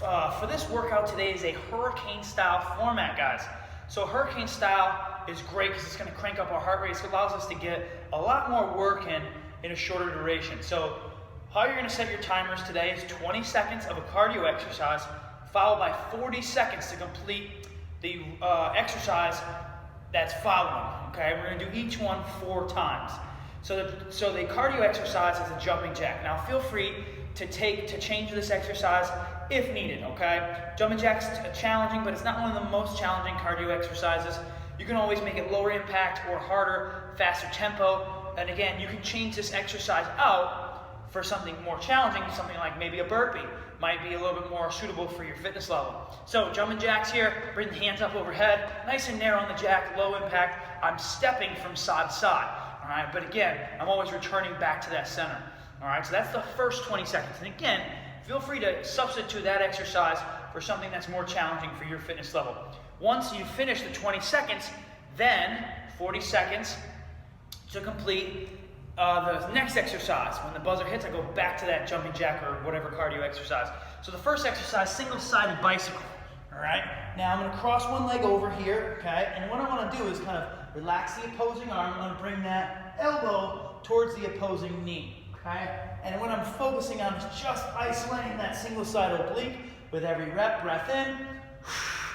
for this workout today is a hurricane style format, guys. So hurricane style is great because it's going to crank up our heart rate. So it allows us to get a lot more work in a shorter duration. So how you're going to set your timers today is 20 seconds of a cardio exercise followed by 40 seconds to complete the exercise that's following. Okay, we're going to do each one 4 times. So the cardio exercise is a jumping jack. Now feel free to change this exercise if needed. Okay, jumping jack's challenging, but it's not one of the most challenging cardio exercises. You can always make it lower impact or harder, faster tempo. And again, you can change this exercise out for something more challenging, something like maybe a burpee. Might be a little bit more suitable for your fitness level. So jumping jacks here, bring the hands up overhead, nice and narrow on the jack, low impact. I'm stepping from side to side, all right? But again, I'm always returning back to that center, all right? So that's the first 20 seconds. And again, feel free to substitute that exercise for something that's more challenging for your fitness level. Once you finish the 20 seconds, then 40 seconds to complete the next exercise. When the buzzer hits, I go back to that jumping jack or whatever cardio exercise. So the first exercise, single-sided bicycle. All right. Now I'm going to cross one leg over here. Okay. And what I want to do is kind of relax the opposing arm. I'm going to bring that elbow towards the opposing knee. Okay. And what I'm focusing on is just isolating that single-sided oblique with every rep. Breath in,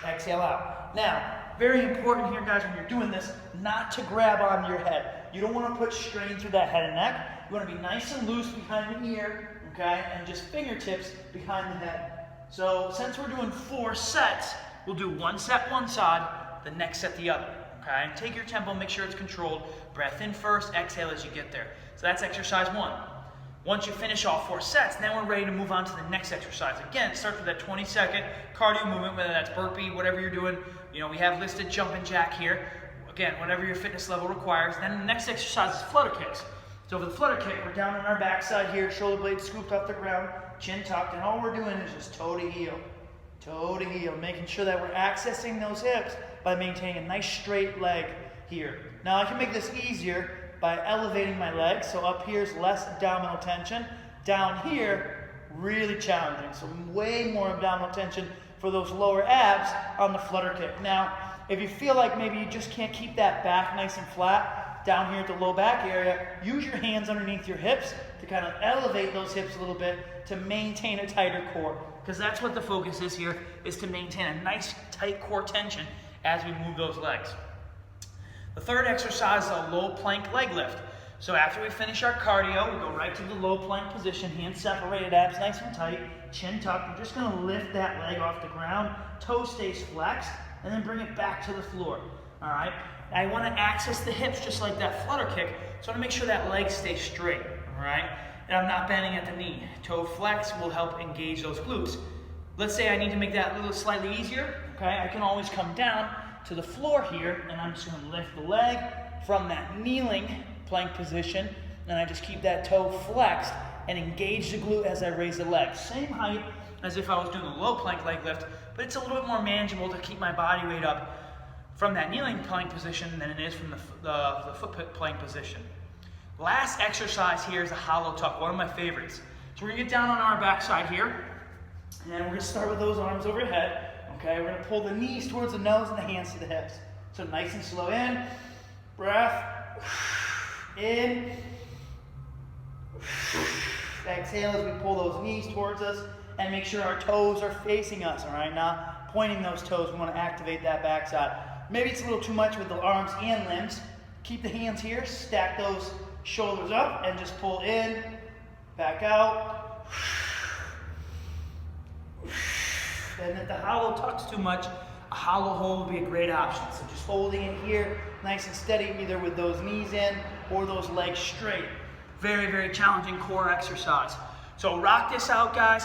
exhale out. Now, very important here, guys, when you're doing this, not to grab on your head. You don't want to put strain through that head and neck. You want to be nice and loose behind the ear, okay, and just fingertips behind the head. So since we're doing 4 sets, we'll do 1 set one side, the next set the other, okay? Take your tempo, make sure it's controlled. Breath in first, exhale as you get there. So that's exercise 1. Once you finish all 4 sets, then we're ready to move on to the next exercise. Again, start with that 20-second cardio movement, whether that's burpee, whatever you're doing. You know, we have listed jumping jack here. Again, whatever your fitness level requires. Then the next exercise is flutter kicks. So for the flutter kick, we're down on our backside here, shoulder blades scooped off the ground, chin tucked, and all we're doing is just toe to heel. Toe to heel, making sure that we're accessing those hips by maintaining a nice straight leg here. Now I can make this easier by elevating my legs. So up here is less abdominal tension. Down here, really challenging. So way more abdominal tension for those lower abs on the flutter kick. Now, if you feel like maybe you just can't keep that back nice and flat down here at the low back area, use your hands underneath your hips to kind of elevate those hips a little bit to maintain a tighter core. Because that's what the focus is here, is to maintain a nice tight core tension as we move those legs. The third exercise is a low plank leg lift. So after we finish our cardio, we go right to the low plank position, hands separated, abs nice and tight, chin tucked. We're just going to lift that leg off the ground, toe stays flexed, and then bring it back to the floor. All right. I want to access the hips just like that flutter kick, so I want to make sure that leg stays straight. All right. And I'm not bending at the knee. Toe flex will help engage those glutes. Let's say I need to make that a little slightly easier. Okay. I can always come down to the floor here, and I'm just going to lift the leg from that kneeling plank position, and I just keep that toe flexed and engage the glute as I raise the leg. Same height as if I was doing a low plank leg lift, but it's a little bit more manageable to keep my body weight up from that kneeling plank position than it is from the foot plank position. Last exercise here is a hollow tuck, one of my favorites. So we're gonna get down on our backside here, and we're gonna start with those arms overhead. Okay, we're gonna pull the knees towards the nose and the hands to the hips. So nice and slow in, breath, in, exhale as we pull those knees towards us and make sure our toes are facing us, all right? Now, pointing those toes, we want to activate that backside. Maybe it's a little too much with the arms and limbs. Keep the hands here, stack those shoulders up and just pull in, back out. And if the hollow tucks too much, a hollow hold would be a great option. So just holding it here, nice and steady, either with those knees in or those legs straight. Very, very challenging core exercise. So rock this out, guys.